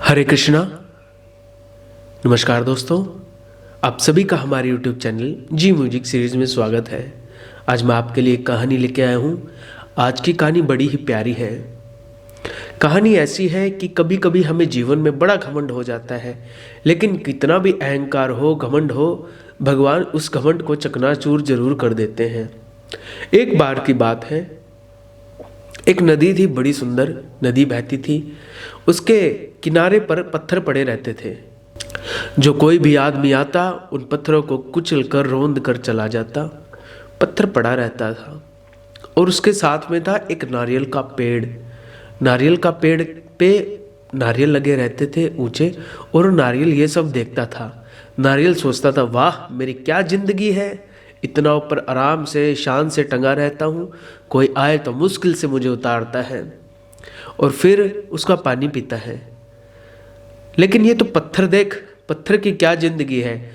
हरे कृष्णा। नमस्कार दोस्तों, आप सभी का हमारे YouTube चैनल जी म्यूजिक सीरीज में स्वागत है। आज मैं आपके लिए एक कहानी लेके आया हूँ। आज की कहानी बड़ी ही प्यारी है। कहानी ऐसी है कि कभी कभी हमें जीवन में बड़ा घमंड हो जाता है, लेकिन कितना भी अहंकार हो, घमंड हो, भगवान उस घमंड को चकनाचूर जरूर कर देते हैं। एक बार की बात है, एक नदी थी, बड़ी सुंदर नदी बहती थी। उसके किनारे पर पत्थर पड़े रहते थे। जो कोई भी आदमी आता उन पत्थरों को कुचल कर रौंद कर चला जाता। पत्थर पड़ा रहता था और उसके साथ में था एक नारियल का पेड़। नारियल का पेड़ पे नारियल लगे रहते थे ऊंचे, और नारियल ये सब देखता था। नारियल सोचता था, वाह मेरी क्या जिंदगी है, इतना ऊपर आराम से शान से टंगा रहता हूँ, कोई आए तो मुश्किल से मुझे उतारता है और फिर उसका पानी पीता है। लेकिन ये तो पत्थर देख, पत्थर की क्या जिंदगी है,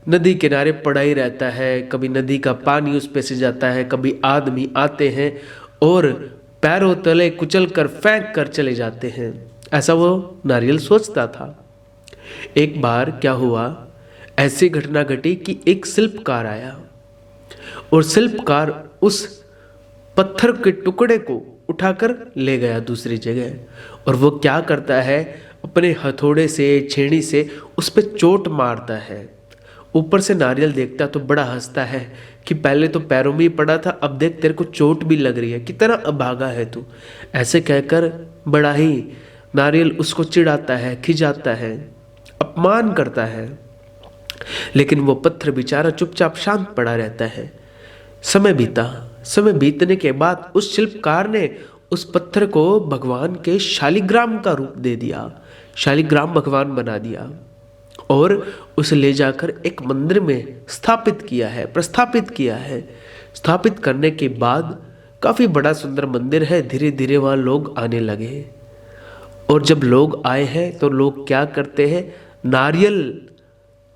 नदी किनारे पड़ा ही रहता है। कभी नदी का पानी उस पे से जाता है, कभी आदमी आते हैं और पैरों तले कुचल कर फेंक कर चले जाते हैं। ऐसा वो नारियल सोचता था। एक बार क्या हुआ, ऐसी घटना घटी कि एक शिल्पकार आया और शिल्पकार उस पत्थर के टुकड़े को उठाकर ले गया दूसरी जगह। और वो क्या करता है, अपने हथौड़े से, छेनी से उस पर चोट मारता है। ऊपर से नारियल देखता तो बड़ा हंसता है कि पहले तो पैरों में ही पड़ा था, अब देख तेरे को चोट भी लग रही है, कितना अभागा है तू। ऐसे कहकर बड़ा ही नारियल उसको चिढ़ाता है, खिजाता है, अपमान करता है। लेकिन वो पत्थर बेचारा चुपचाप शांत पड़ा रहता है। समय बीता। समय बीतने के बाद उस शिल्पकार ने उस पत्थर को भगवान के शालिग्राम का रूप दे दिया, शालिग्राम भगवान बना दिया और उसे ले जाकर एक मंदिर में स्थापित किया है, प्रस्थापित किया है। स्थापित करने के बाद काफ़ी बड़ा सुंदर मंदिर है। धीरे धीरे वहाँ लोग आने लगे और जब लोग आए हैं तो लोग क्या करते हैं, नारियल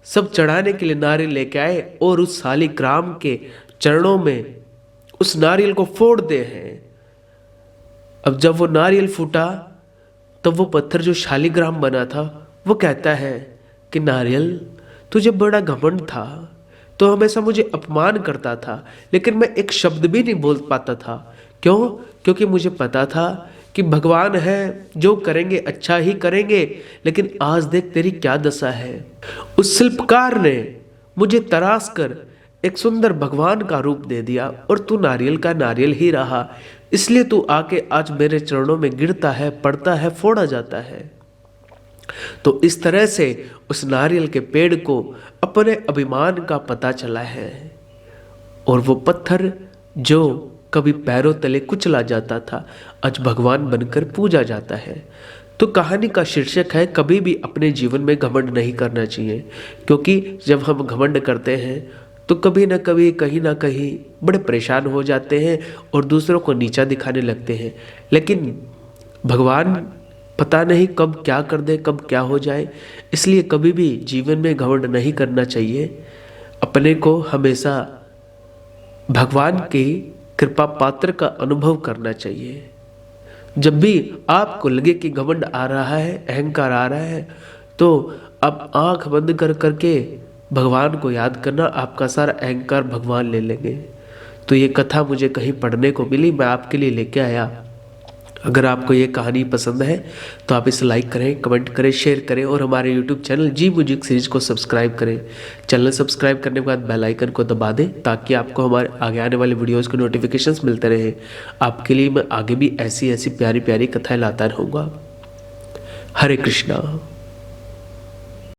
सब चढ़ाने के लिए नारियल लेके आए और उस शालिग्राम के चरणों में उस नारियल को फोड़ते हैं। अब जब वो नारियल फूटा तब वो पत्थर जो शालिग्राम बना था वो कहता है कि नारियल, तुझे बड़ा घमंड था, तो हमेशा मुझे अपमान करता था, लेकिन मैं एक शब्द भी नहीं बोल पाता था। क्यों? क्योंकि मुझे पता था कि भगवान है, जो करेंगे अच्छा ही करेंगे। लेकिन आज देख तेरी क्या दशा है। उस शिल्पकार ने मुझे तराश कर एक सुंदर भगवान का रूप दे दिया और तू नारियल का नारियल ही रहा, इसलिए तू आके आज मेरे चरणों में गिरता है, पड़ता है, फोड़ा जाता है। तो इस तरह से उस नारियल के पेड़ को अपने अभिमान का पता चला है और वो पत्थर जो कभी पैरों तले कुचला जाता था आज भगवान बनकर पूजा जाता है। तो कहानी का शीर्षक है, कभी भी अपने जीवन में घमंड नहीं करना चाहिए, क्योंकि जब हम घमंड करते हैं तो कभी ना कभी, कहीं ना कहीं बड़े परेशान हो जाते हैं और दूसरों को नीचा दिखाने लगते हैं। लेकिन भगवान पता नहीं कब क्या कर दे, कब क्या हो जाए, इसलिए कभी भी जीवन में घमंड नहीं करना चाहिए। अपने को हमेशा भगवान की कृपा पात्र का अनुभव करना चाहिए। जब भी आपको लगे कि घमंड आ रहा है, अहंकार आ रहा है, तो आप आंख बंद कर करके भगवान को याद करना, आपका सारा अहंकार भगवान ले लेंगे। तो ये कथा मुझे कहीं पढ़ने को मिली, मैं आपके लिए लेके आया। अगर आपको ये कहानी पसंद है तो आप इसे लाइक करें, कमेंट करें, शेयर करें और हमारे YouTube चैनल जी म्यूजिक सीरीज को सब्सक्राइब करें। चैनल सब्सक्राइब करने के बाद बेल आइकन को दबा दें ताकि आपको हमारे आगे आने वाले वीडियोज़ के नोटिफिकेशंस मिलते रहे। आपके लिए मैं आगे भी ऐसी ऐसी प्यारी प्यारी कथाएँ लाता रहूँगा। हरे कृष्णा।